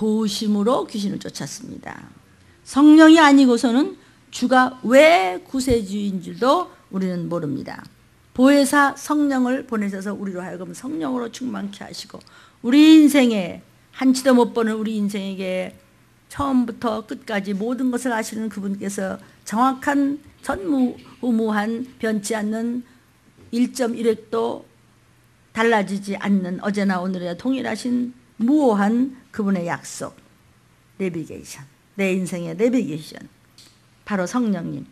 도심으로 귀신을 쫓았습니다. 성령이 아니고서는 주가 왜 구세주인 줄도 우리는 모릅니다. 보혜사 성령을 보내셔서 우리로 하여금 성령으로 충만케 하시고 우리 인생에 한치도 못 보는 우리 인생에게 처음부터 끝까지 모든 것을 아시는 그분께서 정확한 전무후무한 변치 않는 1.1획도 달라지지 않는 어제나 오늘에 동일하신 무오한 그분의 약속, 내비게이션, 내 인생의 내비게이션, 바로 성령님.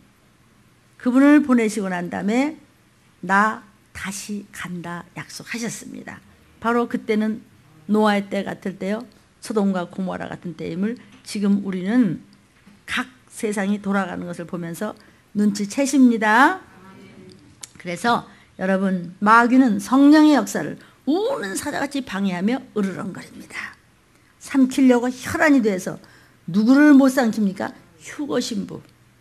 그분을 보내시고 난 다음에 나 다시 간다 약속하셨습니다. 바로 그때는 노아의 때 같을 때요, 소돔과 고모라 같은 때임을 지금 우리는 각 세상이 돌아가는 것을 보면서 눈치채십니다. 그래서 여러분, 마귀는 성령의 역사를 우는 사자같이 방해하며 으르렁거립니다. 삼키려고 혈안이 돼서 누구를 못 삼킵니까? 휴거 신부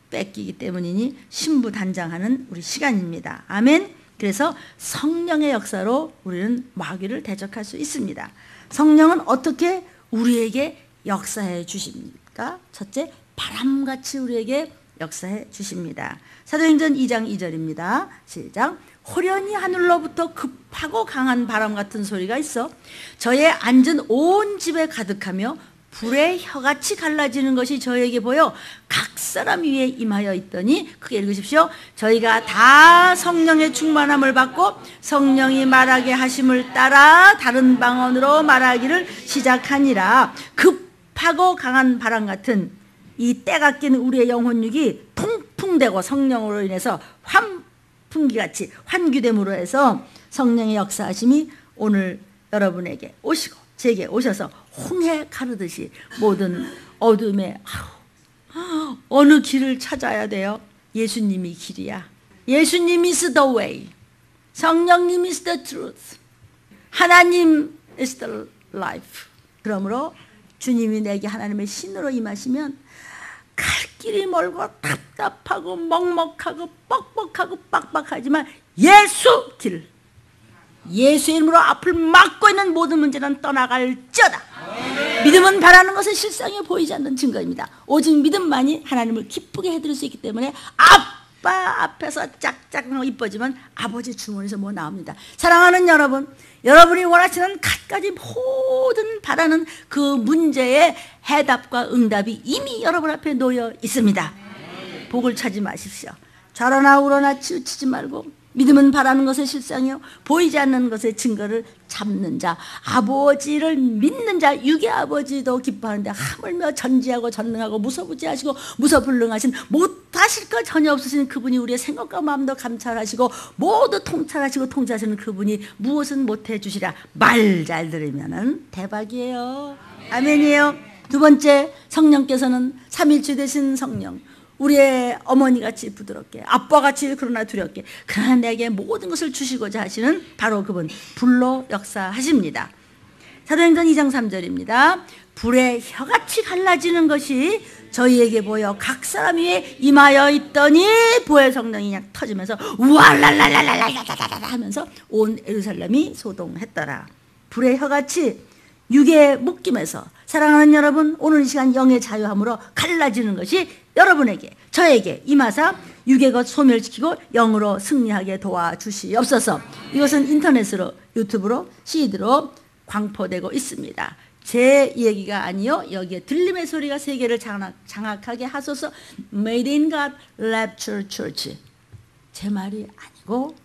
뺏기기 때문이니 신부 단장하는 우리 시간입니다. 아멘. 그래서 성령의 역사로 우리는 마귀를 대적할 수 있습니다. 성령은 어떻게 우리에게 역사해 주십니까? 첫째, 바람같이 우리에게 역사해 주십니다. 사도행전 2장 2절입니다. 시작. 호련히 하늘로부터 급하고 강한 바람 같은 소리가 있어 저의 앉은 온 집에 가득하며 불의 혀같이 갈라지는 것이 저에게 보여 각 사람 위에 임하여 있더니, 크게 읽으십시오. 저희가 다 성령의 충만함을 받고 성령이 말하게 하심을 따라 다른 방언으로 말하기를 시작하니라. 급하고 강한 바람 같은 이 때가 낀 우리의 영혼육이 풍풍대고 성령으로 인해서 환풍기같이 환규됨으로 해서 성령의 역사하심이 오늘 여러분에게 오시고 제게 오셔서 홍해 가르듯이 모든 어둠에 어느 길을 찾아야 돼요? 예수님이 길이야. 예수님이 is the way. 성령님이 is the truth. 하나님 is the life. 그러므로 주님이 내게 하나님의 신으로 임하시면 갈 길이 멀고 답답하고 먹먹하고 뻑뻑하고 빡빡하지만 예수 길, 예수의 이름으로 앞을 막고 있는 모든 문제는 떠나갈지어다. 믿음은 바라는 것은 실상에 보이지 않는 증거입니다. 오직 믿음만이 하나님을 기쁘게 해드릴 수 있기 때문에 아빠 앞에서 짝짝하고 이뻐지면 아버지 주머니에서 뭐 나옵니다. 사랑하는 여러분, 여러분이 원하시는 갖가지 모든 바라는 그 문제의 해답과 응답이 이미 여러분 앞에 놓여 있습니다. 복을 찾지 마십시오. 좌로나 우로나 치우치지 말고 믿음은 바라는 것의 실상이요 보이지 않는 것의 증거를 잡는 자, 아버지를 믿는 자, 육의 아버지도 기뻐하는데 하물며 전지하고 전능하고 무소부지하시고 무소불능하신 못하실 것 전혀 없으신 그분이 우리의 생각과 마음도 감찰하시고 모두 통찰하시고 통제하시는 그분이 무엇은 못해 주시랴. 말 잘 들으면 대박이에요. 아멘이에요. 두 번째, 성령께서는 삼일주 되신 성령, 우리의 어머니같이 부드럽게, 아빠같이 그러나 두렵게, 그러나 내게 모든 것을 주시고자 하시는 바로 그분, 불로 역사하십니다. 사도행전 2장 3절입니다. 불의 혀같이 갈라지는 것이 저희에게 보여 각 사람 위에 임하여 있더니 보혜 성령이 그냥 터지면서 우알랄랄랄랄랄랄랄 하면서 온 예루살렘이 소동했더라. 불의 혀같이 육의 묶임에서, 사랑하는 여러분, 오늘 이 시간 영의 자유함으로 갈라지는 것이 여러분에게, 저에게 임하사 육의 것 소멸시키고 영으로 승리하게 도와주시옵소서. 이것은 인터넷으로, 유튜브로, CD로 광포되고 있습니다. 제 얘기가 아니요, 여기에 들림의 소리가 세계를 장악하게 하소서. Made in God Rapture Church. 제 말이 아니고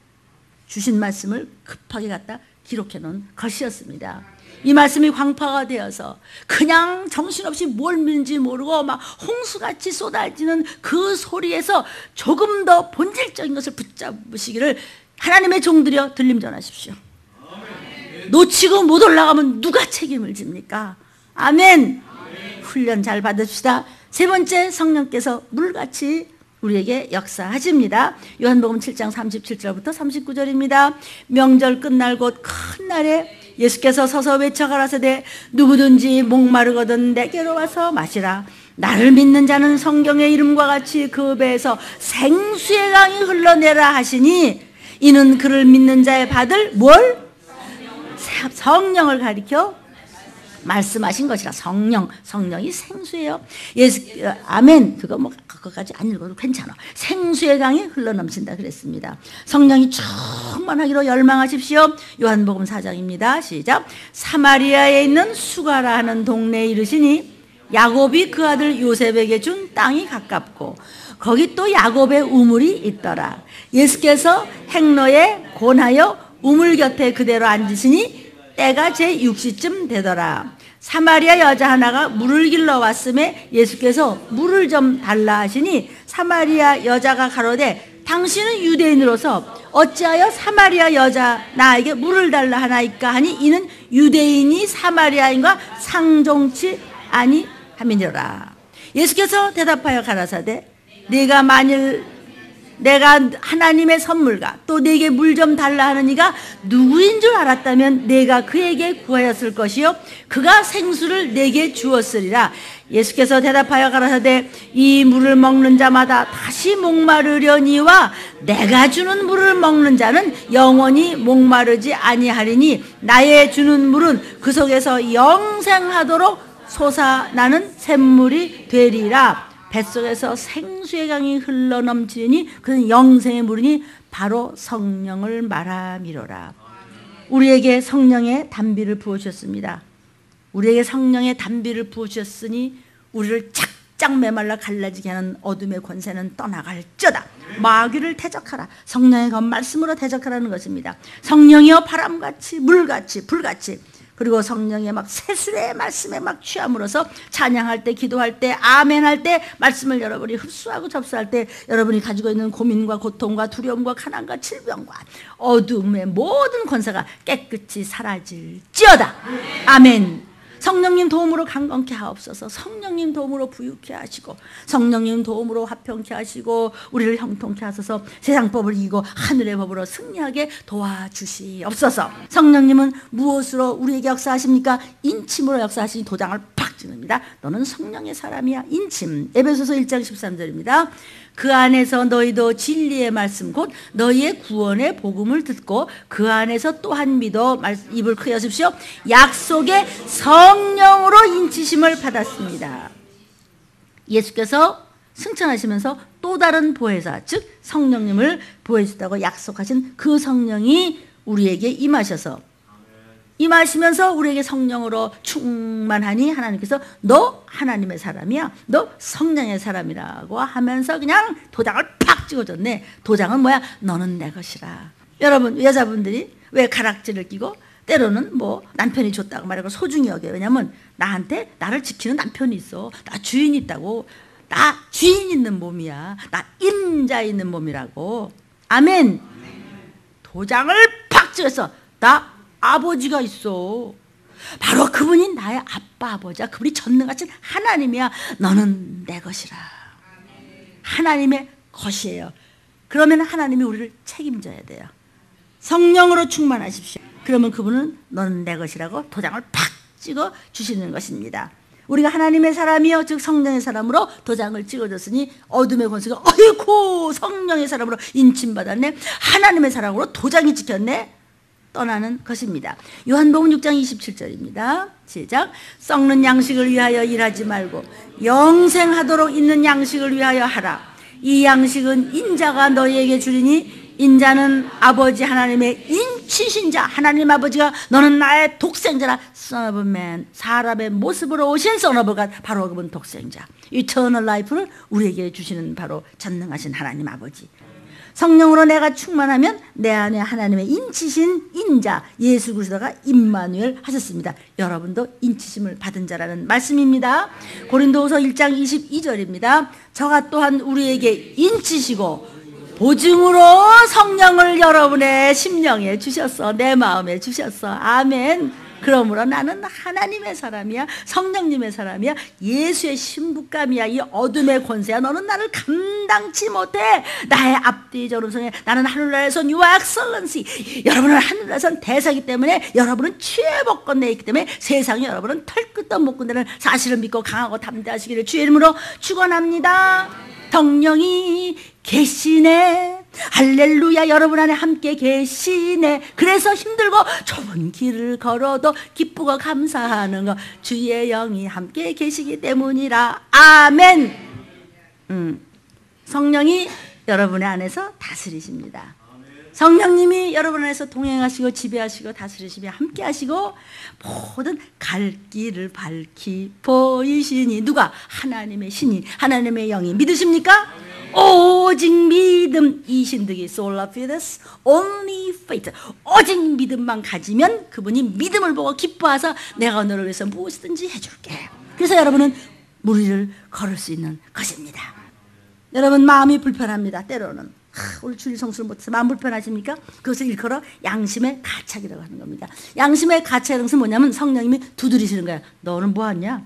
주신 말씀을 급하게 갖다 기록해 놓은 것이었습니다. 이 말씀이 광파가 되어서 그냥 정신없이 뭘 믿는지 모르고 막 홍수같이 쏟아지는 그 소리에서 조금 더 본질적인 것을 붙잡으시기를 하나님의 종들이여 들림 전하십시오. 놓치고 못 올라가면 누가 책임을 집니까? 아멘. 훈련 잘 받읍시다. 세 번째, 성령께서 물같이 우리에게 역사하십니다. 요한복음 7장 37절부터 39절입니다. 명절 끝날 곧 큰 날에 예수께서 서서 외쳐 가라사대 누구든지 목마르거든 내게로 와서 마시라. 나를 믿는 자는 성경의 이름과 같이 그 배에서 생수의 강이 흘러내라 하시니, 이는 그를 믿는 자의 받을 뭘? 성령을 가리켜 말씀하신 것이라. 성령이 생수예요. 아멘. 그거까지 안 읽어도 괜찮아. 생수의 강이 흘러넘친다 그랬습니다. 성령이 충만하기로 열망하십시오. 요한복음 4장입니다. 시작. 사마리아에 있는 수가라 하는 동네에 이르시니 야곱이 그 아들 요셉에게 준 땅이 가깝고 거기 또 야곱의 우물이 있더라. 예수께서 행로에 권하여 우물 곁에 그대로 앉으시니 때가 제6시쯤 되더라. 사마리아 여자 하나가 물을 길러 왔음에 예수께서 물을 좀 달라 하시니 사마리아 여자가 가로되 당신은 유대인으로서 어찌하여 사마리아 여자 나에게 물을 달라 하나이까 하니 이는 유대인이 사마리아인과 상종치 아니함이니라. 예수께서 대답하여 가라사대 내가 하나님의 선물과 또 내게 물 좀 달라 하는 이가 누구인 줄 알았다면 내가 그에게 구하였을 것이요 그가 생수를 내게 주었으리라. 예수께서 대답하여 가라사대 이 물을 먹는 자마다 다시 목마르려니와 내가 주는 물을 먹는 자는 영원히 목마르지 아니하리니 나의 주는 물은 그 속에서 영생하도록 솟아나는 샘물이 되리라. 뱃속에서 생수의 강이 흘러넘치니 그는 영생의 물이니 바로 성령을 말함이로라. 우리에게 성령의 단비를 부어주셨습니다. 우리에게 성령의 단비를 부어주셨으니 우리를 착착 메말라 갈라지게 하는 어둠의 권세는 떠나갈지어다. 마귀를 대적하라. 성령의 그 말씀으로 대적하라는 것입니다. 성령이여 바람같이 물같이 불같이 그리고 성령의 막 세술의 말씀에 막 취함으로써 찬양할 때 기도할 때 아멘할 때 말씀을 여러분이 흡수하고 접수할 때 여러분이 가지고 있는 고민과 고통과 두려움과 가난과 질병과 어둠의 모든 권세가 깨끗이 사라질지어다. 아멘. 성령님 도움으로 강건케 하옵소서. 성령님 도움으로 부유케 하시고 성령님 도움으로 화평케 하시고 우리를 형통케 하소서. 세상 법을 이기고 하늘의 법으로 승리하게 도와주시옵소서. 성령님은 무엇으로 우리에게 역사하십니까? 인침으로 역사하시니 도장을 팍 찍습니다. 너는 성령의 사람이야. 인침. 에베소서 1장 13절입니다. 그 안에서 너희도 진리의 말씀 곧 너희의 구원의 복음을 듣고 그 안에서 또한 믿어 입을 크게 여십시오. 약속의 성령으로 인치심을 받았습니다. 예수께서 승천하시면서 또 다른 보혜사 즉 성령님을 보여주다고 약속하신 그 성령이 우리에게 임하시면서 우리에게 성령으로 충만하니 하나님께서 너 하나님의 사람이야. 너 성령의 사람이라고 하면서 그냥 도장을 팍 찍어줬네. 도장은 뭐야? 너는 내 것이라. 여러분 여자분들이 왜 가락지를 끼고 때로는 뭐 남편이 줬다고 말하고 소중히 여겨요. 왜냐면 나를 지키는 남편이 있어. 나 주인 있다고. 나 주인 있는 몸이야. 나 임자 있는 몸이라고. 아멘. 도장을 팍 찍어서 나 아버지가 있어. 바로 그분이 나의 아빠 아버지야. 그분이 전능하신 하나님이야. 너는 내 것이라. 하나님의 것이에요. 그러면 하나님이 우리를 책임져야 돼요. 성령으로 충만하십시오. 그러면 그분은 너는 내 것이라고 도장을 팍 찍어 주시는 것입니다. 우리가 하나님의 사람이요 즉 성령의 사람으로 도장을 찍어줬으니 어둠의 권세가 어이구 성령의 사람으로 인침받았네. 하나님의 사람으로 도장이 찍혔네. 떠나는 것입니다. 요한복음 6장 27절입니다. 시작. 썩는 양식을 위하여 일하지 말고 영생하도록 있는 양식을 위하여 하라. 이 양식은 인자가 너희에게 주리니 인자는 아버지 하나님의 인치신 자. 하나님 아버지가 너는 나의 독생자라. Son of Man, 사람의 모습으로 오신 Son of God, 바로 그분 독생자. Eternal Life를 우리에게 주시는 바로 전능하신 하나님 아버지. 성령으로 내가 충만하면 내 안에 하나님의 인치신 인자 예수 그리스도가 임마누엘 하셨습니다. 여러분도 인치심을 받은 자라는 말씀입니다. 고린도후서 1장 22절입니다. 저가 또한 우리에게 인치시고 보증으로 성령을 여러분의 심령에 주셨어. 내 마음에 주셨어. 아멘. 그러므로 나는 하나님의 사람이야. 성령님의 사람이야. 예수의 신부감이야. 이 어둠의 권세야. 너는 나를 감당치 못해. 나의 앞뒤 저름성에 나는 하늘나라에선 You are excellency. 여러분은 하늘나라에선 대사이기 때문에 여러분은 취해복 내에 있기 때문에 세상에 여러분은 털끝도 못 건드는 사실을 믿고 강하고 담대하시기를 주의 이름으로 축원합니다. 성령이 계시네. 할렐루야, 여러분 안에 함께 계시네. 그래서 힘들고 좁은 길을 걸어도 기쁘고 감사하는 거 주의 영이 함께 계시기 때문이라. 아멘. 성령이 여러분의 안에서 다스리십니다. 성령님이 여러분 안에서 동행하시고 지배하시고 다스리시며 함께 하시고 모든 갈 길을 밝히 보이시니. 누가? 하나님의 신이, 하나님의 영이. 믿으십니까? 오직 믿음, 이 신득이 sola fides, only faith. 오직 믿음만 가지면 그분이 믿음을 보고 기뻐하사 내가 너를 위해서 무엇이든지 해줄게. 그래서 여러분은 무리를 걸을 수 있는 것입니다. 여러분 마음이 불편합니다. 때로는 오늘 주일 성수를 못해서 마음 불편하십니까? 그것을 일컬어 양심의 가책이라고 하는 겁니다. 양심의 가책이라는 것은 뭐냐면 성령님이 두드리시는 거야. 너는 뭐하냐?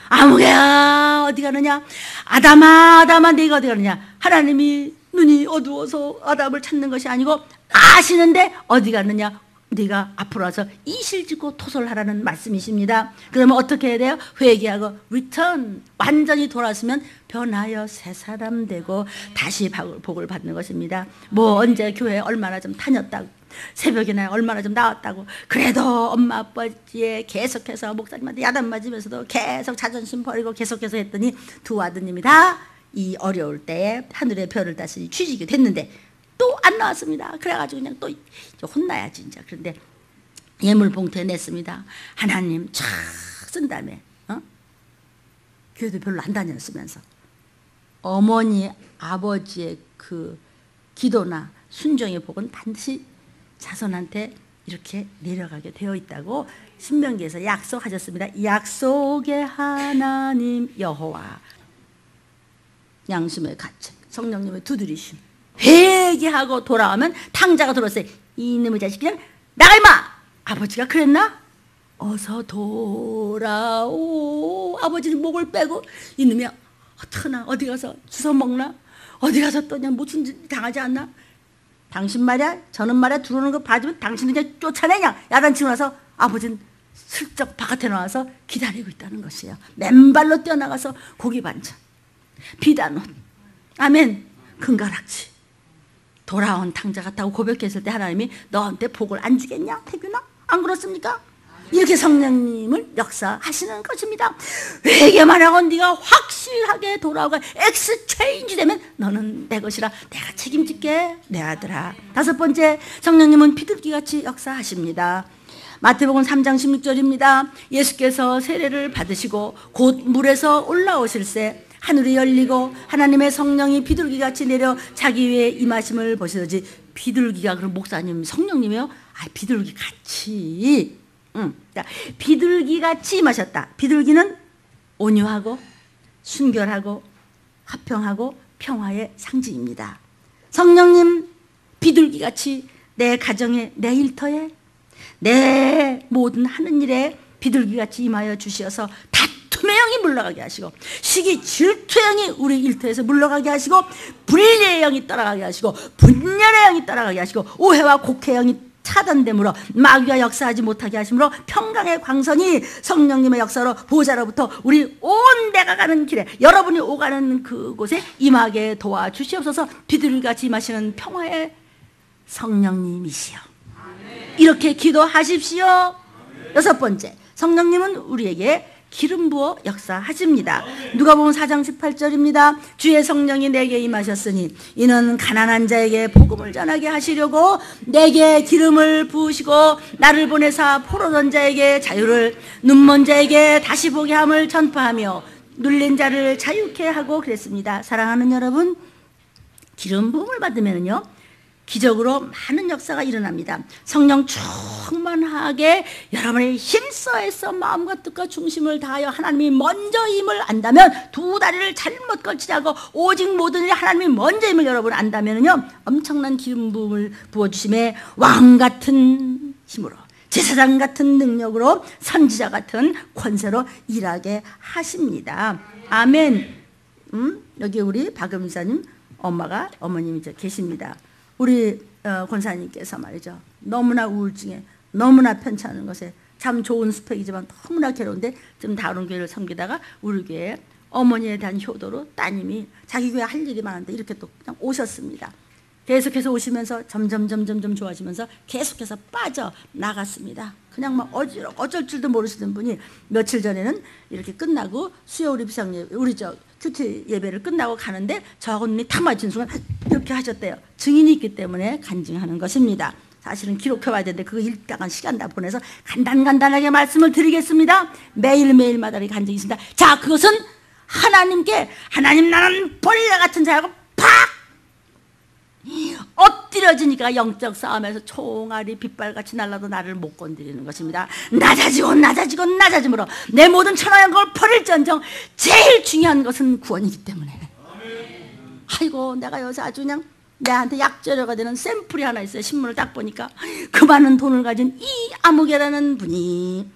아무개야 어디 가느냐? 아담아 아담아 네가 어디 가느냐? 하나님이 눈이 어두워서 아담을 찾는 것이 아니고 아시는데 어디 가느냐? 네가 앞으로 와서 이실짓고 토설하라는 말씀이십니다. 그러면 어떻게 해야 돼요? 회개하고 return, 완전히 돌아서면 변하여 새 사람 되고 다시 복을 받는 것입니다. 뭐 언제 교회 얼마나 좀 다녔다고, 새벽이나 얼마나 좀 나왔다고, 그래도 엄마 아빠에 계속해서 목사님한테 야단 맞으면서도 계속 자존심 버리고 계속해서 했더니 두 아드님이 다 이 어려울 때에 하늘의 별을 따시니 취직이 됐는데 또 안 나왔습니다. 그래가지고 그냥 또 혼나야지 이제. 그런데 예물 봉투에 냈습니다. 하나님 쫙 쓴 다음에 교회도 별로 안 다녔으면서 어머니 아버지의 그 기도나 순종의 복은 반드시 자손한테 이렇게 내려가게 되어 있다고 신명기에서 약속하셨습니다. 약속의 하나님 여호와. 양심의 가책, 성령님의 두드리심. 회개하고 돌아오면 탕자가 들어왔어요. 이놈의 자식 그냥 나가 임마. 아버지가 그랬나? 어서 돌아오. 아버지는 목을 빼고 이놈이 어떡하나, 어디 가서 주워 먹나, 어디 가서 또 그냥 무슨 짓 당하지 않나. 당신 말이야, 저는 말이야 들어오는 거 봐주면 당신은 그냥 쫓아내냐. 야단치고 나서 아버지는 슬쩍 바깥에 나와서 기다리고 있다는 것이에요. 맨발로 뛰어나가서 고기 반찬, 비단옷, 아멘, 금가락지, 돌아온 탕자 같다고 고백했을 때 하나님이 너한테 복을 안 주겠냐 태균아? 안 그렇습니까? 이렇게 성령님을 역사하시는 것입니다. 회개만 하고 네가 확실하게 돌아오고 엑스체인지 되면 너는 내 것이라 내가 책임질게 내 아들아. 다섯 번째, 성령님은 비둘기같이 역사하십니다. 마태복음 3장 16절입니다. 예수께서 세례를 받으시고 곧 물에서 올라오실새 하늘이 열리고 하나님의 성령이 비둘기같이 내려 자기 위에 임하심을 보시더지. 비둘기가 그럼 목사님 성령님이요? 비둘기같이. 비둘기같이 임하셨다. 비둘기는 온유하고 순결하고 화평하고 평화의 상징입니다. 성령님 비둘기같이 내 가정에, 내 일터에, 내 모든 하는 일에 비둘기같이 임하여 주시어서 다툼의 영이 물러가게 하시고 시기 질투의 영이 우리 일터에서 물러가게 하시고 불의의 영이 떠나가게 하시고 분열의 영이 떠나가게 하시고 오해와 곡해의 영이 차단됨으로 마귀가 역사하지 못하게 하심으로 평강의 광선이 성령님의 역사로 보좌로부터 우리 온 내가 가는 길에, 여러분이 오가는 그곳에 임하게 도와주시옵소서. 비둘기같이 임하시는 평화의 성령님이시여. 이렇게 기도하십시오. 여섯 번째, 성령님은 우리에게 기름 부어 역사하십니다. 누가복음 4장 18절입니다. 주의 성령이 내게 임하셨으니 이는 가난한 자에게 복음을 전하게 하시려고 내게 기름을 부으시고 나를 보내사 포로던 자에게 자유를, 눈먼 자에게 다시 보게 함을 전파하며 눌린 자를 자유케 하고 그랬습니다. 사랑하는 여러분, 기름 부음을 받으면요 기적으로 많은 역사가 일어납니다. 성령 충만하게 여러분의 힘써서 마음과 뜻과 중심을 다하여 하나님이 먼저임을 안다면, 두 다리를 잘못 걸치지 않고 오직 모든 일에 하나님이 먼저임을 여러분 안다면요 엄청난 기름 부음을 부어주심에 왕 같은 힘으로, 제사장 같은 능력으로, 선지자 같은 권세로 일하게 하십니다. 아멘. 여기 우리 박음사님 엄마가, 어머님이 계십니다. 우리 권사님께서 말이죠, 너무나 우울증에 너무나 편찮은 것에 참 좋은 스펙이지만 너무나 괴로운데 좀 다른 교회를 섬기다가 우리 교회에 어머니에 대한 효도로 따님이 자기 교회 할 일이 많은데 이렇게 또 그냥 오셨습니다. 계속해서 오시면서 점점 좋아지면서 계속해서 빠져나갔습니다. 그냥 막 어쩔 줄도 모르시던 분이 며칠 전에는 이렇게 끝나고 수요 우리 비상예배, 우리 큐티 예배를 끝나고 가는데 저하고 눈이 탁 맞춘 순간 이렇게 하셨대요. 증인이 있기 때문에 간증하는 것입니다. 사실은 기록해와야 되는데 그거 일당한 시간 다 보내서 간단하게 말씀을 드리겠습니다. 매일매일마다 이 간증이 있습니다. 자, 그것은 하나님께 하나님 나는 벌레 같은 자라고 팍 엎드려지니까 영적 싸움에서 총알이 빗발같이 날라도 나를 못 건드리는 것입니다. 낮아짐으로 내 모든 천하 영광을 버릴지언정 제일 중요한 것은 구원이기 때문에. 아이고, 내가 요새 아주 그냥 내한테 약재료가 되는 샘플이 하나 있어요. 신문을 딱 보니까 그 많은 돈을 가진 이 아무개라는 분이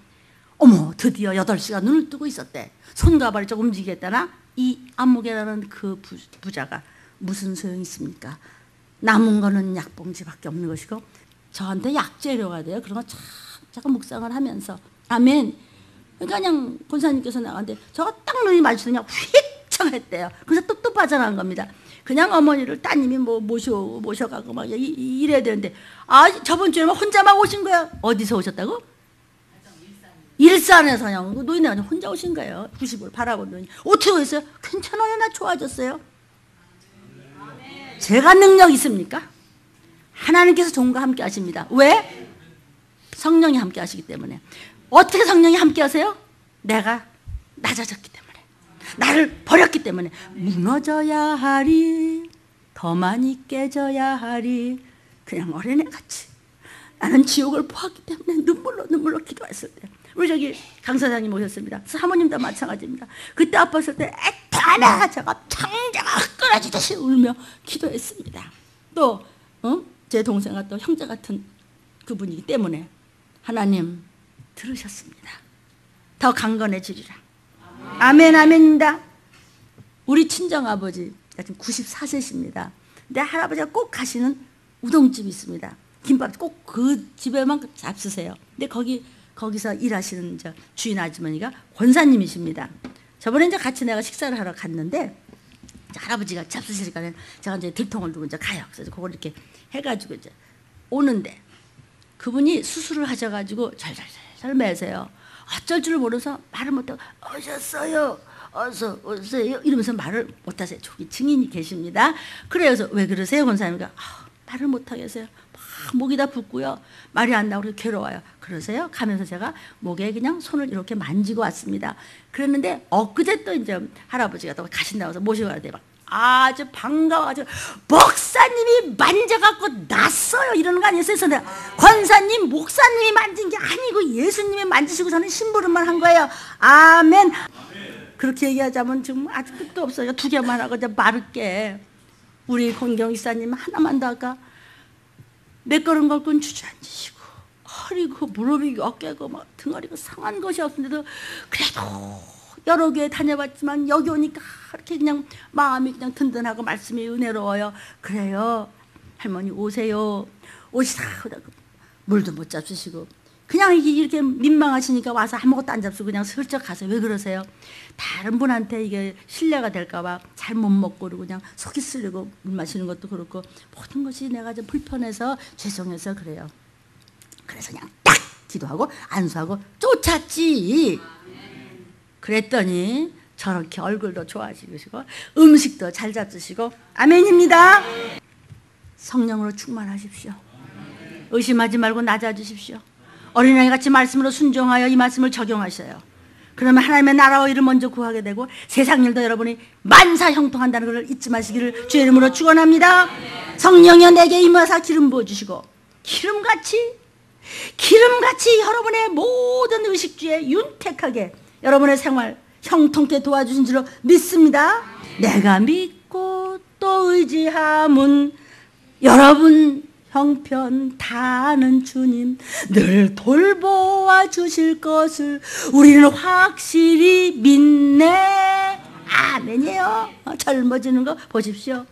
어머 드디어 8시간 눈을 뜨고 있었대. 손과 발을 좀 움직이겠다나 이 아무개라는 그 부자가 무슨 소용이 있습니까? 남은 거는 약봉지밖에 없는 것이고 저한테 약재료가 돼요. 그런 거 자꾸 묵상을 하면서 아멘. 그러니까 그냥 권사님께서 나갔는데 저가 딱 눈이 마주치더니 휙청했대요. 그래서 뚝뚝 빠져나간 겁니다. 그냥 어머니를 따님이 뭐 모셔가고 막 이래야 되는데 저번 주에 혼자만 오신 거예요. 어디서 오셨다고? 일산에서요. 노인네가 혼자 오신 거예요. 90을 바라보더니 어떻게 오셨어요? 괜찮아요. 나 좋아졌어요. 제가 능력 있습니까? 하나님께서 종과 함께 하십니다. 왜? 성령이 함께 하시기 때문에. 어떻게 성령이 함께 하세요? 내가 낮아졌기 때문에. 나를 버렸기 때문에. 무너져야 하리, 더 많이 깨져야 하리. 그냥 어린애같이 나는 지옥을 보았기 때문에 눈물로 기도했을 때 우리 저기 강사장님 오셨습니다. 사모님도 마찬가지입니다. 그때 아팠을 때 애타나 제가 창자가 끊어지듯이 울며 기도했습니다. 또 제 동생과 또 형제 같은 그분이기 때문에 하나님 들으셨습니다. 더 강건해지리라. 아멘 아멘입니다. 우리 친정아버지 지금 94세십니다. 근데 할아버지가 꼭 가시는 우동집이 있습니다. 김밥 꼭 그 집에만 잡수세요. 근데 거기서 일하시는 주인 아주머니가 권사님이십니다. 저번에 이제 같이 내가 식사를 하러 갔는데 할아버지가 잡수시니까 제가 이제 들통을 두고 이제 가요. 그래서 그걸 이렇게 해가지고 이제 오는데 그분이 수술을 하셔가지고 잘잘 매세요. 어쩔 줄 모르서 말을 못하고 오셨어요. 어서 오세요. 이러면서 말을 못하세요. 저기 증인이 계십니다. 그래서 왜 그러세요? 권사님과 말을 못하겠어요. 막 목이 다 붓고요. 말이 안 나오고 괴로워요. 그러세요? 가면서 제가 목에 그냥 손을 이렇게 만지고 왔습니다. 그랬는데 엊그제 또 이제 할아버지가 또 가신다고 해서 모시고 가는데 막 아주 반가워가지고 목사님이 만져갖고 났어요 이러는 거 아니었어요? 그래서 권사님 목사님이 만진 게 아니고 예수님이 만지시고서는 심부름만 한 거예요. 아멘. 그렇게 얘기하자면 지금 아주 끝도 없어요. 2개만 하고 이제 마를게. 우리 권경 이사님 하나만 더 할까? 몇 걸음 걸고 주저앉으시고 허리고 무릎이 어깨고 막 등허리가 상한 것이 없는데도 그래도 여러 교회 다녀봤지만 여기 오니까 이렇게 그냥 마음이 그냥 든든하고 말씀이 은혜로워요. 그래요. 할머니 오세요. 오시다 물도 못 잡수시고 그냥 이렇게 민망하시니까 와서 아무것도 안 잡수고 그냥 슬쩍 가세요. 왜 그러세요? 다른 분한테 이게 신뢰가 될까 봐 잘 못 먹고 그러고 그냥 속이 쓰리고 물 마시는 것도 그렇고 모든 것이 내가 좀 불편해서 죄송해서 그래요. 그래서 그냥 딱 기도하고 안수하고 쫓았지. 그랬더니 저렇게 얼굴도 좋아지시고 음식도 잘 잡수시고 아멘입니다. 성령으로 충만하십시오. 의심하지 말고 낮아지십시오. 어린아이같이 말씀으로 순종하여 이 말씀을 적용하셔요. 그러면 하나님의 나라와 일을 먼저 구하게 되고 세상 일도 여러분이 만사 형통한다는 것을 잊지 마시기를 주의 이름으로 축원합니다. 성령이여 내게 임하사 기름 부어주시고 기름같이 여러분의 모든 의식주에 윤택하게 여러분의 생활 형통케 도와주신 줄로 믿습니다. 내가 믿고 또 의지함은 여러분 형편 다 아는 주님 늘 돌보아 주실 것을 우리는 확실히 믿네. 아멘이에요. 젊어지는 거 보십시오.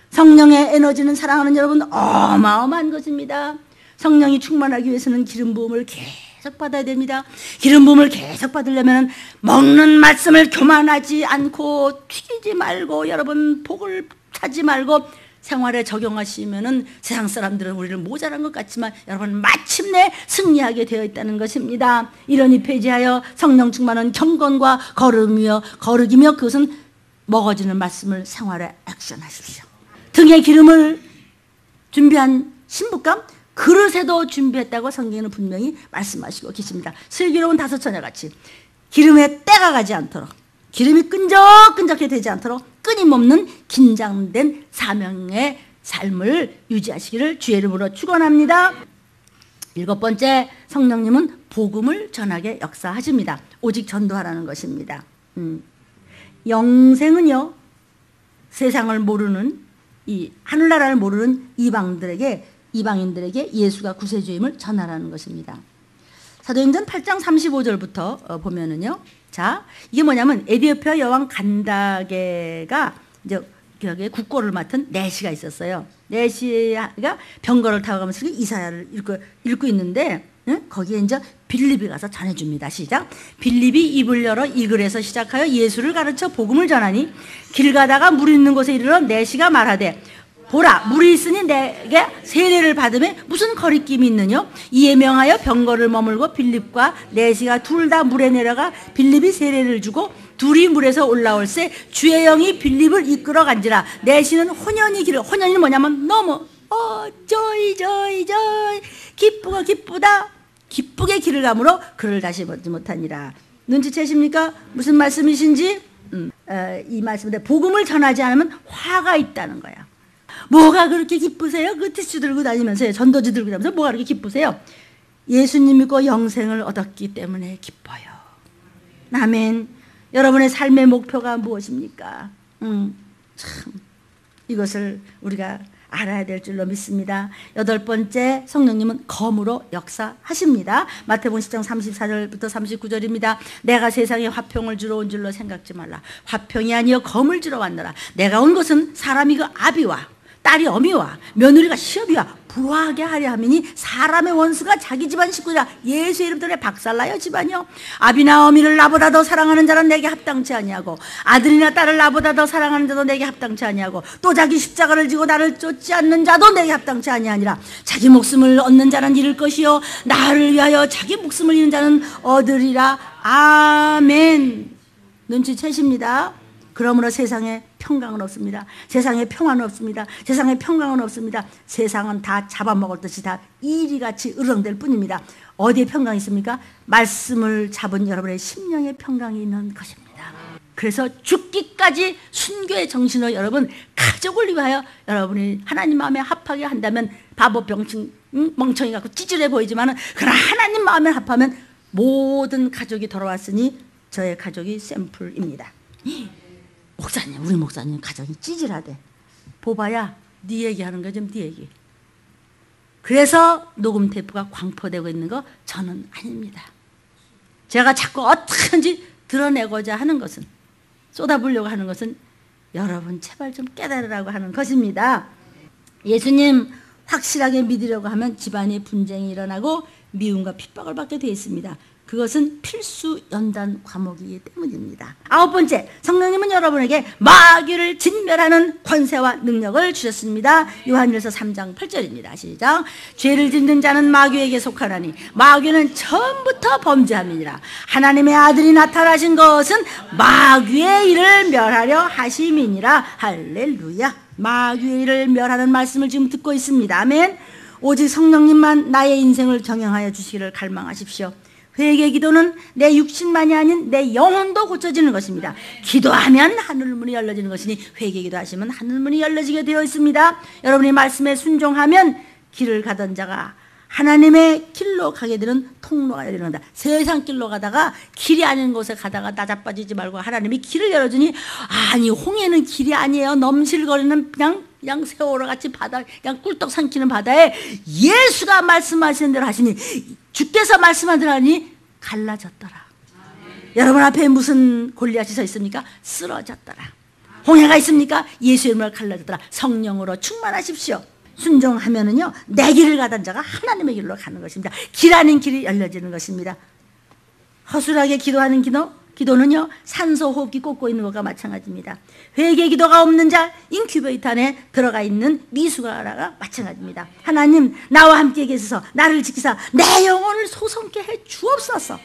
성령의 에너지는 사랑하는 여러분 어마어마한 것입니다. 성령이 충만하기 위해서는 기름 부음을 계속 받아야 됩니다. 기름 부음을 계속 받으려면 먹는 말씀을 교만하지 않고 튀기지 말고 여러분 복을 차지 말고 생활에 적용하시면은 세상 사람들은 우리를 모자란 것 같지만 여러분 마침내 승리하게 되어 있다는 것입니다. 이러니 폐지하여 성령 충만한 경건과 거룩이며 그것은 먹어지는 말씀을 생활에 액션하십시오. 등에 기름을 준비한 신부감 그릇에도 준비했다고 성경에는 분명히 말씀하시고 계십니다. 슬기로운 다섯 처녀같이 기름에 때가 가지 않도록 기름이 끈적끈적해 되지 않도록 끊임없는 긴장된 사명의 삶을 유지하시기를 주의 이름으로 축원합니다. 7번째, 성령님은 복음을 전하게 역사하십니다. 오직 전도하라는 것입니다. 영생은요, 세상을 모르는 이 하늘나라를 모르는 이방인들에게 예수가 구세주임을 전하라는 것입니다. 사도행전 8장 35절부터 보면은요. 자, 이게 뭐냐면 에디오피아 여왕 간다게가 이제 국고를 맡은 내시가 있었어요. 내시가 병거를 타고 가면서 이사야를 읽고 있는데 거기에 이제 빌립이 가서 전해줍니다. 시작. 빌립이 입을 열어 이 글에서 시작하여 예수를 가르쳐 복음을 전하니 길 가다가 물 있는 곳에 이르러 내시가 말하되 보라, 물이 있으니 내게 세례를 받으면 무슨 거리낌이 있느냐? 이에 명하여 병거를 머물고 빌립과 내시가 둘 다 물에 내려가 빌립이 세례를 주고 둘이 물에서 올라올새 주의 영이 빌립을 이끌어 간지라. 내시는 혼연이 뭐냐면 너무 조이 기쁘다 기쁘게 길을 가므로 그를 다시 보지 못하니라. 눈치채십니까? 무슨 말씀이신지? 이 말씀인데 복음을 전하지 않으면 화가 있다는 거야. 뭐가 그렇게 기쁘세요? 그 티슈 들고 다니면서요. 전도지 들고 다니면서 뭐가 그렇게 기쁘세요? 예수님 믿고 영생을 얻었기 때문에 기뻐요. 아멘. 여러분의 삶의 목표가 무엇입니까? 참 이것을 우리가 알아야 될 줄로 믿습니다. 8번째, 성령님은 검으로 역사하십니다. 마태복음 10장 34절부터 39절입니다. 내가 세상에 화평을 주러 온 줄로 생각지 말라. 화평이 아니여 검을 주러 왔노라. 내가 온 것은 사람이 그 아비와 딸이 어미와 며느리가 시어비와 불화하게 하려 함이니 사람의 원수가 자기 집안 식구라. 예수의 이름 때문에 박살나요 집안이요. 아비나 어미를 나보다 더 사랑하는 자는 내게 합당치 아니하고 아들이나 딸을 나보다 더 사랑하는 자도 내게 합당치 아니하고 또 자기 십자가를 지고 나를 쫓지 않는 자도 내게 합당치 아니하니라. 자기 목숨을 얻는 자는 잃을 것이요 나를 위하여 자기 목숨을 잃는 자는 얻으리라. 아멘. 눈치채십니다. 그러므로 세상에 평강은 없습니다. 세상에 평화는 없습니다. 세상에 평강은 없습니다. 세상은 다 잡아먹을 듯이 다 이리같이 으르렁댈 뿐입니다. 어디에 평강이 있습니까? 말씀을 잡은 여러분의 심령에 평강이 있는 것입니다. 그래서 죽기까지 순교의 정신으로 여러분 가족을 위하여 여러분이 하나님 마음에 합하게 한다면 바보 멍청이 같고 찌질해 보이지만 그러나 하나님 마음에 합하면 모든 가족이 돌아왔으니 저의 가족이 샘플입니다. 목사님, 우리 목사님 가정이 찌질하대. 보봐야 네 얘기하는 거 좀 네 얘기. 그래서 녹음 테이프가 광포되고 있는 거 저는 아닙니다. 제가 자꾸 어떻게든지 드러내고자 하는 것은 쏟아부으려고 하는 것은 여러분 제발 좀 깨달으라고 하는 것입니다. 예수님 확실하게 믿으려고 하면 집안에 분쟁이 일어나고 미움과 핍박을 받게 되어 있습니다. 그것은 필수 연단 과목이기 때문입니다. 9번째, 성령님은 여러분에게 마귀를 진멸하는 권세와 능력을 주셨습니다. 요한일서 3장 8절입니다. 시작. 죄를 짓는 자는 마귀에게 속하나니 마귀는 처음부터 범죄함이니라. 하나님의 아들이 나타나신 것은 마귀의 일을 멸하려 하심이니라. 할렐루야. 마귀의 일을 멸하는 말씀을 지금 듣고 있습니다. 아멘. 오직 성령님만 나의 인생을 경영하여 주시기를 갈망하십시오. 회개 기도는 내 육신만이 아닌 내 영혼도 고쳐지는 것입니다. 기도하면 하늘문이 열려지는 것이니 회개 기도하시면 하늘문이 열려지게 되어 있습니다. 여러분이 말씀에 순종하면 길을 가던 자가 하나님의 길로 가게 되는 통로가 열린다. 세상 길로 가다가 길이 아닌 곳에 가다가 나자빠지지 말고 하나님이 길을 열어주니 아니 홍해는 길이 아니에요. 넘실거리는 그냥 세월호 같이 바다 그냥 꿀떡 삼키는 바다에 예수가 말씀하시는 대로 하시니 주께서 말씀하더라니 갈라졌더라. 여러분 앞에 무슨 골리앗이 서 있습니까? 쓰러졌더라. 홍해가 있습니까? 예수의 이름으로 갈라졌더라. 성령으로 충만하십시오. 순종하면은요 내 길을 가던 자가 하나님의 길로 가는 것입니다. 길 아닌 길이 열려지는 것입니다. 허술하게 기도하는 기도는요, 산소 호흡기 꽂고 있는 것과 마찬가지입니다. 회개 기도가 없는 자, 인큐베이터 안에 들어가 있는 미숙아라가 마찬가지입니다. 하나님, 나와 함께 계셔서 나를 지키사 내 영혼을 소성케 해 주옵소서.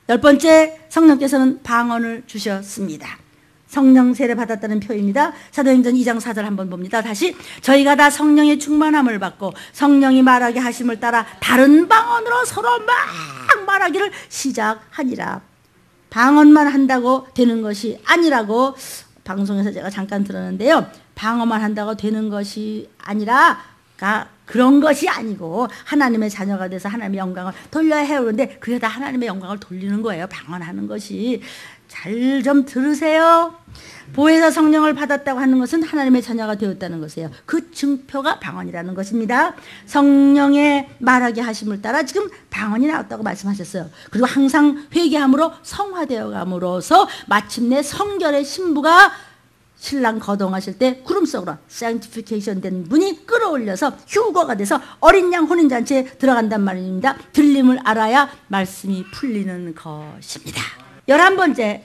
10번째, 성령께서는 방언을 주셨습니다. 성령 세례 받았다는 표현입니다. 사도행전 2장 4절 한번 봅니다. 다시, 저희가 다 성령의 충만함을 받고 성령이 말하게 하심을 따라 다른 방언으로 서로 막 말하기를 시작하니라. 방언만 한다고 되는 것이 아니라고 방송에서 제가 잠깐 들었는데요. 방언만 한다고 되는 것이 아니라가 그런 것이 아니고 하나님의 자녀가 돼서 하나님의 영광을 돌려야 해요. 그런데 그게 다 하나님의 영광을 돌리는 거예요. 방언하는 것이. 잘 좀 들으세요. 보혜사 성령을 받았다고 하는 것은 하나님의 자녀가 되었다는 것이에요. 그 증표가 방언이라는 것입니다. 성령의 말하게 하심을 따라 지금 방언이 나왔다고 말씀하셨어요. 그리고 항상 회개함으로 성화되어 감으로써 마침내 성결의 신부가 신랑 거동하실 때 구름 속으로 sanctification 된 분이 끌어올려서 휴거가 돼서 어린 양 혼인잔치에 들어간단 말입니다. 들림을 알아야 말씀이 풀리는 것입니다. 11번째,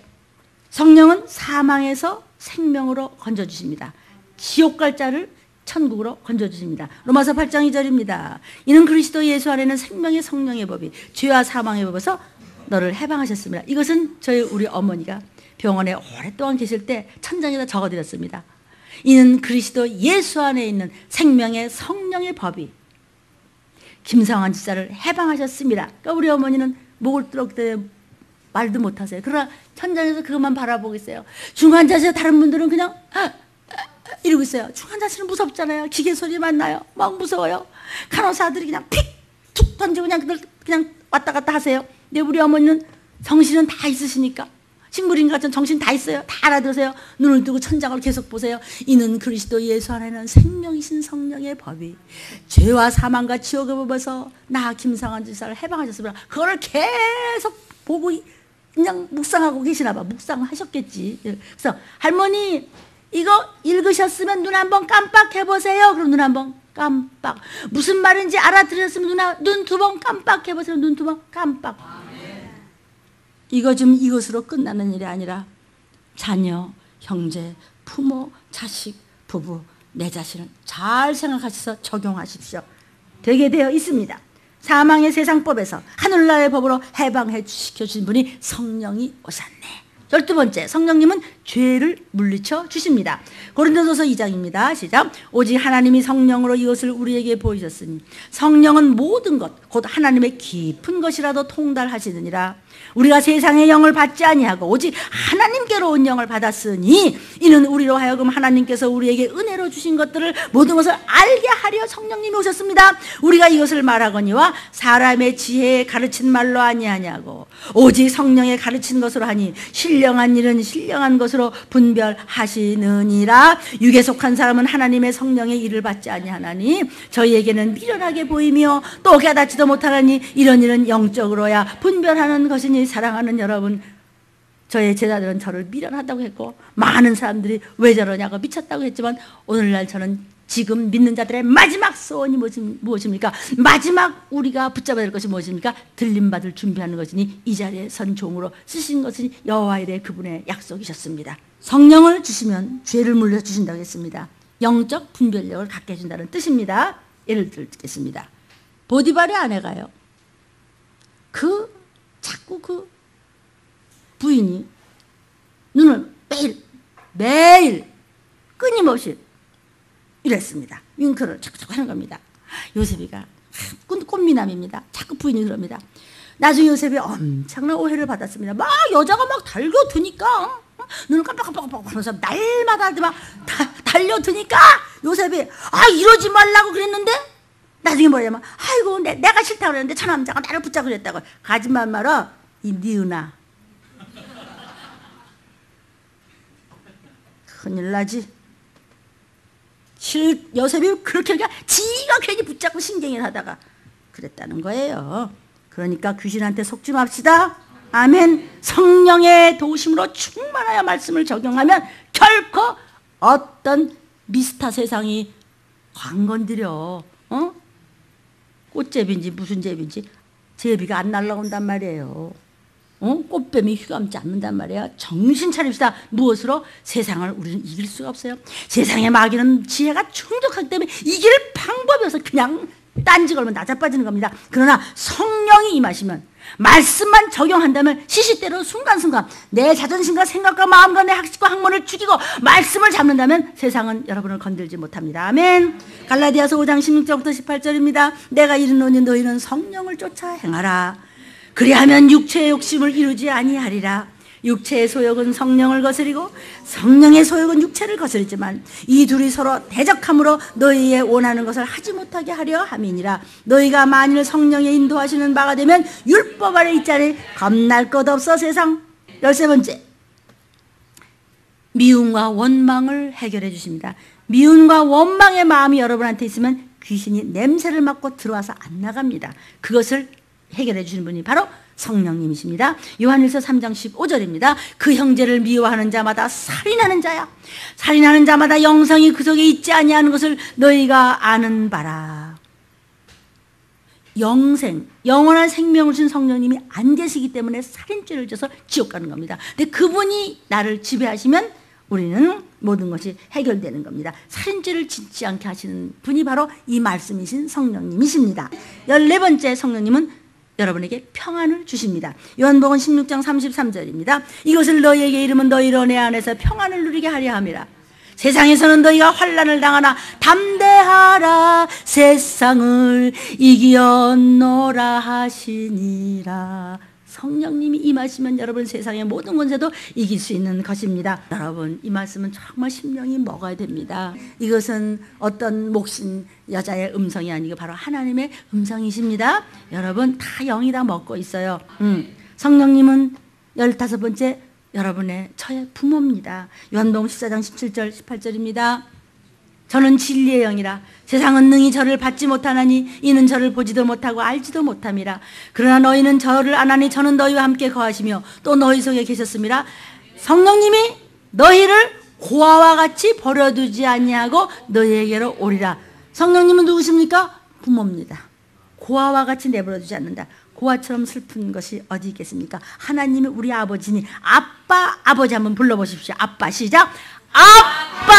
성령은 사망에서 생명으로 건져주십니다. 지옥 갈 자를 천국으로 건져주십니다. 로마서 8장 2절입니다. 이는 그리스도 예수 안에는 생명의 성령의 법이 죄와 사망의 법에서 너를 해방하셨습니다. 이것은 우리 어머니가 병원에 오랫동안 계실 때 천장에다 적어드렸습니다. 이는 그리스도 예수 안에 있는 생명의 성령의 법이 김성환 지사를 해방하셨습니다. 그러니까 우리 어머니는 목을 뚫었기 때문에 말도 못하세요. 그러나 천장에서 그것만 바라보고 있어요. 중환자실 다른 분들은 그냥 이러고 있어요. 중환자실은 무섭잖아요. 기계 소리만 나요. 막 무서워요. 간호사들이 그냥 픽툭 던지고 그냥 왔다 갔다 하세요. 근데 우리 어머니는 정신은 다 있으시니까, 식물인간 같은 정신 다 있어요. 다 알아들으세요. 눈을 뜨고 천장을 계속 보세요. 이는 그리스도 예수 안에는 생명이신 성령의 법이 죄와 사망과 지옥의 법에서 나 김상환 지사를 해방하셨습니다. 그거를 계속 보고 그냥 묵상하고 계시나 봐. 묵상하셨겠지. 그래서 할머니 이거 읽으셨으면 눈 한번 깜빡해보세요. 그럼 눈 한번 깜빡. 무슨 말인지 알아들으셨으면 눈 두 번 깜빡해보세요. 눈 두 번 깜빡. 이거 좀 이것으로 끝나는 일이 아니라 자녀, 형제, 부모, 자식, 부부, 내 자신을 잘 생각하셔서 적용하십시오. 되게 되어 있습니다. 사망의 세상법에서 하늘나라의 법으로 해방해 시켜주신 분이 성령이 오셨네. 12번째, 성령님은 죄를 물리쳐 주십니다. 고린도전서 2장입니다. 시작. 오직 하나님이 성령으로 이것을 우리에게 보이셨으니 성령은 모든 것 곧 하나님의 깊은 것이라도 통달하시느니라. 우리가 세상의 영을 받지 아니하고 오직 하나님께로 온 영을 받았으니 이는 우리로 하여금 하나님께서 우리에게 은혜로 주신 것들을 모든 것을 알게 하려 성령님이 오셨습니다. 우리가 이것을 말하거니와 사람의 지혜에 가르친 말로 아니하냐고 오직 성령의 가르친 것으로 하니 신령한 일은 신령한 것으로 분별하시느니라. 육에 속한 사람은 하나님의 성령의 일을 받지 아니하나니 저희에게는 미련하게 보이며 또 깨닫지도 못하나니 이런 일은 영적으로야 분별하는 것이니. 사랑하는 여러분, 저의 제자들은 저를 미련하다고 했고 많은 사람들이 왜 저러냐고 미쳤다고 했지만 오늘날 저는 지금 믿는 자들의 마지막 소원이 무엇입니까? 마지막 우리가 붙잡아야 될 것이 무엇입니까? 들림받을 준비하는 것이니 이 자리에 선 종으로 쓰신 것이 여호와 이레 그분의 약속이셨습니다. 성령을 주시면 죄를 물려주신다고 했습니다. 영적 분별력을 갖게 해준다는 뜻입니다. 예를 들겠습니다. 보디발의 아내가요, 자꾸 그 부인이 눈을 매일 끊임없이 이랬습니다. 윙크를 자꾸 하는 겁니다. 요셉이가 꽃미남입니다. 자꾸 부인이 그럽니다. 나중에 요셉이 엄청난 오해를 받았습니다. 막 여자가 막 달려드니까 눈을 깜빡깜빡 하면서 날마다 막 달려드니까 요셉이 이러지 말라고 그랬는데 나중에 뭐냐면 아이고 내가 싫다고 그랬는데 저 남자가 나를 붙잡고 그랬다고. 가지만 말아 이 니은아. 큰일 나지. 요셉이 그렇게 지가 괜히 붙잡고 신경을 하다가 그랬다는 거예요. 그러니까 귀신한테 속지 맙시다. 아멘. 성령의 도우심으로 충만하여 말씀을 적용하면 결코 어떤 미스터 세상이 관건들여 꽃제비인지 무슨 제비인지 제비가 안 날라온단 말이에요. 꽃뱀이 휘감지 않는단 말이야. 정신 차립시다. 무엇으로? 세상을 우리는 이길 수가 없어요. 세상의 마귀는 지혜가 충족하기 때문에 이길 방법이 없어. 그냥 딴지 걸면 낮아빠지는 겁니다. 그러나 성령이 임하시면, 말씀만 적용한다면 시시때로 순간순간 내 자존심과 생각과 마음과 내 학식과 학문을 죽이고 말씀을 잡는다면 세상은 여러분을 건들지 못합니다. 아멘. 갈라디아서 5장 16절부터 18절입니다. 내가 이르노니 너희는 성령을 쫓아 행하라. 그리하면 육체의 욕심을 이루지 아니하리라. 육체의 소욕은 성령을 거스리고 성령의 소욕은 육체를 거스리지만 이 둘이 서로 대적함으로 너희의 원하는 것을 하지 못하게 하려 함이니라. 너희가 만일 성령의 인도하시는 바가 되면 율법 아래 있자니 겁날 것 없어 세상. 13번째, 미움과 원망을 해결해 주십니다. 미움과 원망의 마음이 여러분한테 있으면 귀신이 냄새를 맡고 들어와서 안 나갑니다. 그것을 해결해 주시는 분이 바로 성령님이십니다. 요한일서 3장 15절입니다. 그 형제를 미워하는 자마다 살인하는 자야. 살인하는 자마다 영생이 그 속에 있지 아니하는 것을 너희가 아는 바라. 영생, 영원한 생명을 주신 성령님이 안 계시기 때문에 살인죄를 져서 지옥 가는 겁니다. 근데 그분이 나를 지배하시면 우리는 모든 것이 해결되는 겁니다. 살인죄를 짓지 않게 하시는 분이 바로 이 말씀이신 성령님이십니다. 14번째, 성령님은 여러분에게 평안을 주십니다. 요한복음 16장 33절입니다. 이것을 너희에게 이르면 너희로 내 안에서 평안을 누리게 하려 함이라. 세상에서는 너희가 환난을 당하나 담대하라. 세상을 이기었노라 하시니라. 성령님이 임하시면 여러분 세상의 모든 권세도 이길 수 있는 것입니다. 여러분, 이 말씀은 정말 심령이 먹어야 됩니다. 이것은 어떤 목신 여자의 음성이 아니고 바로 하나님의 음성이십니다. 여러분 다 영이 다 먹고 있어요. 성령님은 15번째, 여러분의 저의 부모입니다. 요한복음 14장 17절 18절입니다. 저는 진리의 영이라 세상은 능히 저를 받지 못하나니 이는 저를 보지도 못하고 알지도 못함이라. 그러나 너희는 저를 아나니 저는 너희와 함께 거하시며 또 너희 속에 계셨음이라. 성령님이 너희를 고아와 같이 버려두지 아니하고 너희에게로 오리라. 성령님은 누구십니까? 부모입니다. 고아와 같이 내버려두지 않는다. 고아처럼 슬픈 것이 어디 있겠습니까? 하나님이 우리 아버지니 아빠, 아버지 한번 불러보십시오. 아빠, 시작. 아빠!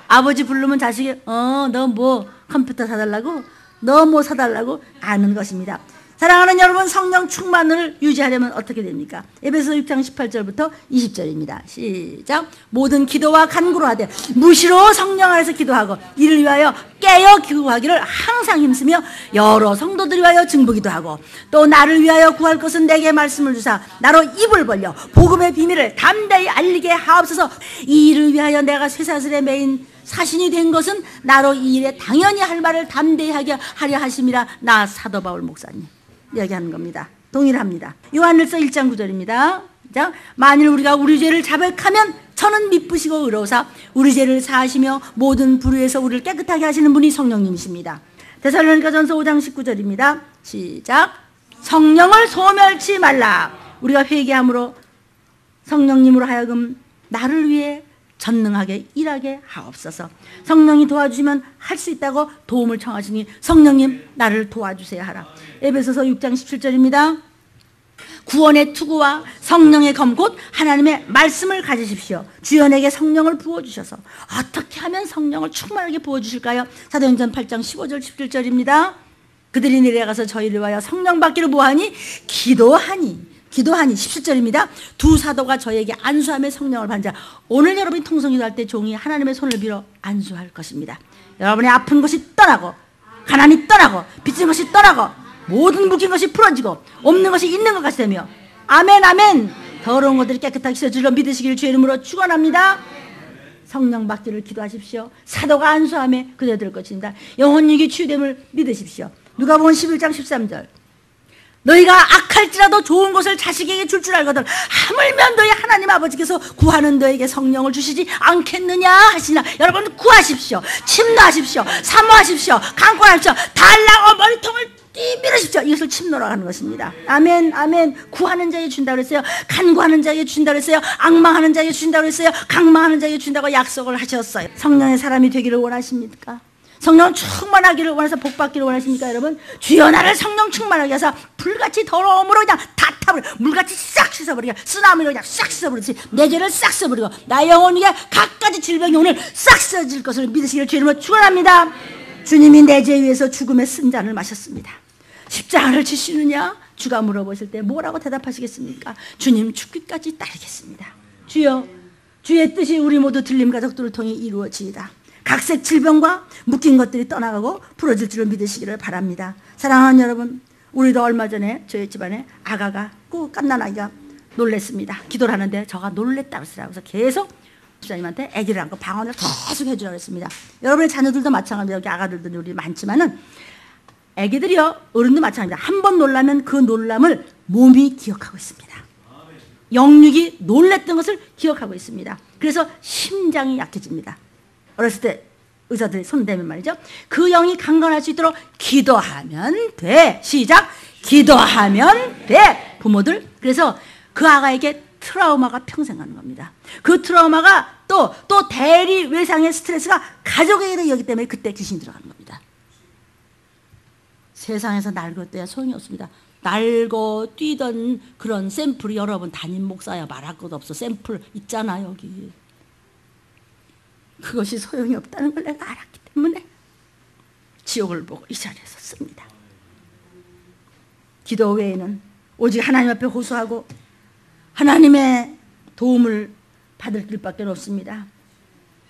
아버지 부르면 자식이 너 뭐 컴퓨터 사달라고? 너 뭐 사달라고? 아는 것입니다. 사랑하는 여러분, 성령 충만을 유지하려면 어떻게 됩니까? 에베소서 6장 18절부터 20절입니다. 시작. 모든 기도와 간구로 하되 무시로 성령 안에서 기도하고 이를 위하여 깨어 기도하기를 항상 힘쓰며 여러 성도들을 위하여 증보기도 하고 또 나를 위하여 구할 것은 내게 말씀을 주사 나로 입을 벌려 복음의 비밀을 담대히 알리게 하옵소서. 이 일을 위하여 내가 쇠사슬에 매인 사신이 된 것은 나로 이 일에 당연히 할 말을 담대히 하게 하려 하심이라. 나 사도 바울 목사님 이야기하는 겁니다. 동일합니다. 요한일서 1장 9절입니다. 자, 만일 우리가 우리 죄를 자백하면 저는 미쁘시고 의로우사 우리 죄를 사하시며 모든 불의에서 우리를 깨끗하게 하시는 분이 성령님이십니다. 데살로니가전서 5장 19절입니다. 시작. 성령을 소멸치 말라. 우리가 회개함으로 성령님으로 하여금 나를 위해 전능하게 일하게 하옵소서. 성령이 도와주시면 할 수 있다고 도움을 청하시니 성령님 나를 도와주세요 하라. 에베소서 6장 17절입니다. 구원의 투구와 성령의 검 곧 하나님의 말씀을 가지십시오. 주여 내게 성령을 부어주셔서 어떻게 하면 성령을 충만하게 부어주실까요? 사도행전 8장 15절 17절입니다. 그들이 내려가서 저희를 위하여 성령 받기를 뭐하니? 기도하니 17절입니다. 두 사도가 저에게 안수함에 성령을 받자. 오늘 여러분이 통성기도할 때 종이 하나님의 손을 빌어 안수할 것입니다. 여러분의 아픈 것이 떠나고 가난이 떠나고 빚진 것이 떠나고 모든 묶인 것이 풀어지고 없는 것이 있는 것 같이 되며 아멘 아멘. 더러운 것들이 깨끗하게 씻어질러 믿으시기를 주의 이름으로 축원합니다. 성령 받기를 기도하십시오. 사도가 안수함에 그대들 것입니다. 영혼육이 치유됨을 믿으십시오. 누가복음 11장 13절. 너희가 악할지라도 좋은 것을 자식에게 줄 알거든 하물며 너희 하나님 아버지께서 구하는 너에게 성령을 주시지 않겠느냐 하시나. 여러분 구하십시오. 침노하십시오. 사모하십시오. 간구하십시오. 달라고 머리통을 띠밀으십시오. 이것을 침노라고 하는 것입니다. 아멘 아멘. 구하는 자에게 준다고 그랬어요. 간구하는 자에게 준다고 그랬어요. 악망하는 자에게 준다고 그랬어요. 강망하는 자에게 준다고 약속을 하셨어요. 성령의 사람이 되기를 원하십니까? 성령 충만하기를 원해서 복받기를 원하십니까 여러분? 주여 나를 성령 충만하게 해서 불같이 더러움으로 그냥 다 타버려, 물같이 싹 씻어버리게, 쓰나미로 그냥 싹 씻어버리지, 내 죄를 싹 씻어버리고 나의 영혼이 각가지 질병이 오늘 싹 씻어질 것을 믿으시기를 주님으로 축원합니다. 주님이 내 죄 위해서 죽음의 쓴잔을 마셨습니다. 십자가를 지시느냐? 주가 물어보실 때 뭐라고 대답하시겠습니까? 주님 죽기까지 따르겠습니다. 주여, 주의 뜻이 우리 모두 들림 가족들을 통해 이루어지이다. 각색 질병과 묶인 것들이 떠나가고 풀어질 줄을 믿으시기를 바랍니다. 사랑하는 여러분, 우리도 얼마 전에 저희 집안에 아가가 꼭 갓난아기가 놀랬습니다. 기도를 하는데 저가 놀랬다고 해서 계속 목사님한테 아기를 안고 방언을 계속 해주라고 했습니다. 여러분의 자녀들도 마찬가지입니다. 여기 아가들도 우리 많지만은 아기들이요, 어른도 마찬가지입니다. 한 번 놀라면 그 놀람을 몸이 기억하고 있습니다. 영육이 놀랬던 것을 기억하고 있습니다. 그래서 심장이 약해집니다. 어렸을 때 의사들이 손대면 말이죠. 그 영이 강건할 수 있도록 기도하면 돼. 시작. 기도하면 돼. 부모들. 그래서 그 아가에게 트라우마가 평생 가는 겁니다. 그 트라우마가 또 대리 외상의 스트레스가 가족에게도 이기 때문에 그때 귀신이 들어가는 겁니다. 세상에서 날고 뛰어야 소용이 없습니다. 날고 뛰던 그런 샘플이 여러분 담임 목사야 말할 것도 없어. 샘플 있잖아 여기. 그것이 소용이 없다는 걸 내가 알았기 때문에 지옥을 보고 이 자리에서 씁니다. 기도 외에는 오직 하나님 앞에 호소하고 하나님의 도움을 받을 길밖에 없습니다.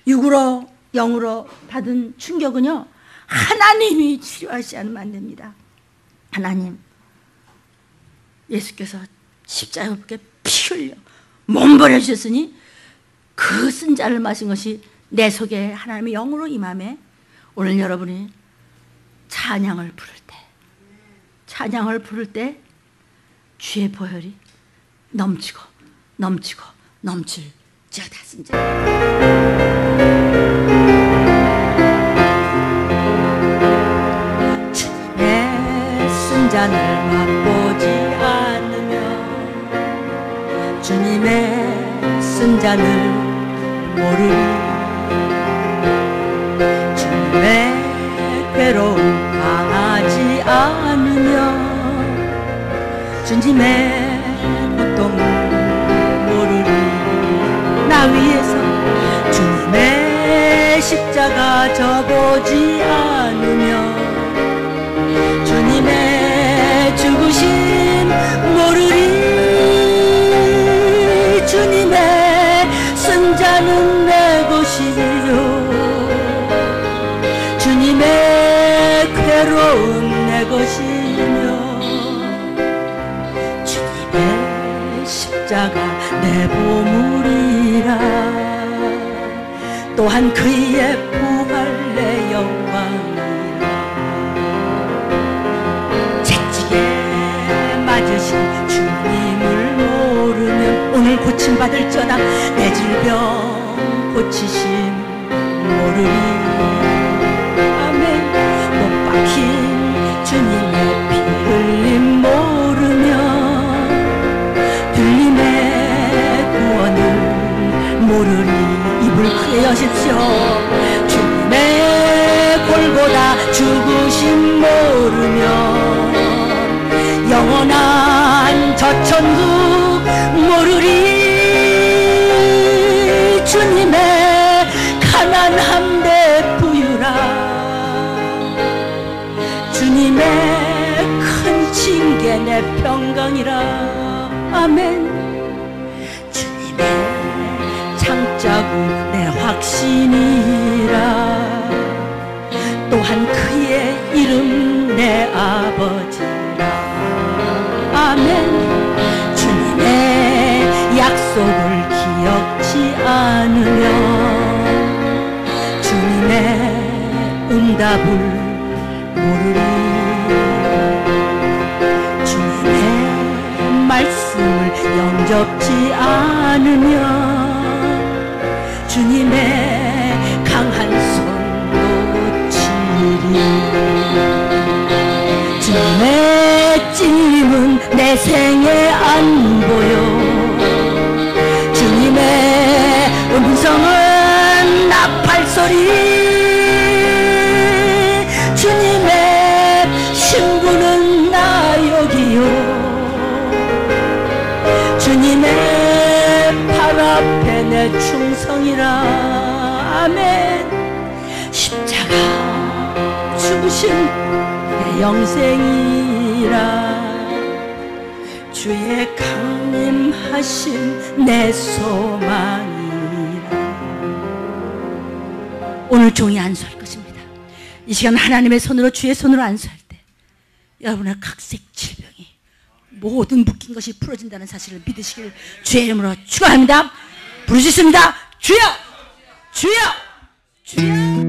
육으로 영으로 받은 충격은요, 하나님이 치료하시지 않으면 안 됩니다. 하나님, 예수께서 십자가에 피 흘려 몸버려 주셨으니 그 쓴 잔을 마신 것이 내 속에 하나님의 영으로 임함에 오늘 여러분이 찬양을 부를 때 주의 보혈이 넘치고 넘칠지어다. 쓴 잔. 주님의 쓴 잔을 맛보지 않으며 주님의 쓴 잔을 모르니 주님의 괴로움 당하지 않으며 주님의 고통을 모르니 나 위에서 주님의 십자가 져보지 않으며 주님의 죽으심 모르니 주님의 쓴 잔은 내 것이요 주님의 괴로움 내 것이며 주님의 십자가 내 보물이라 또한 그의 부활 내 영광이라 채찍에 맞으신 주님을 모르면 오늘 고침받을지어다 내 질병 고치심 모르니 주님의 피 흘림 모르며 들림의 구원을 모르니 입을 크게 여십시오. 주님의 골고다 죽으심 모르며 영원한 저 천국 모르리 주님의 가난함 내 부유라 주님의 큰 징계 내 평강이라 아멘 주님의 창자국 내 확신이라 또한 그의 이름 내 아버지라 아멘 주님의 약속을 기억지 않으며 주님의 응답을 모르리 주님의 말씀을 영접지 않으며 주님의 강한 손 놓치리 주님의 찔림은 내 생에 안 보여 주님의 음성은 나팔소리 내 충성이라. 아멘. 십자가 죽으신 내 영생이라. 주의 강림하신 내 소망이라. 오늘 종이 안수할 것입니다. 이 시간 하나님의 손으로, 주의 손으로 안수할 때 여러분의 각색 질병이, 모든 묶인 것이 풀어진다는 사실을 믿으시길 주의 이름으로 축원합니다. 부르짖습니다. 주여, 주여, 주여.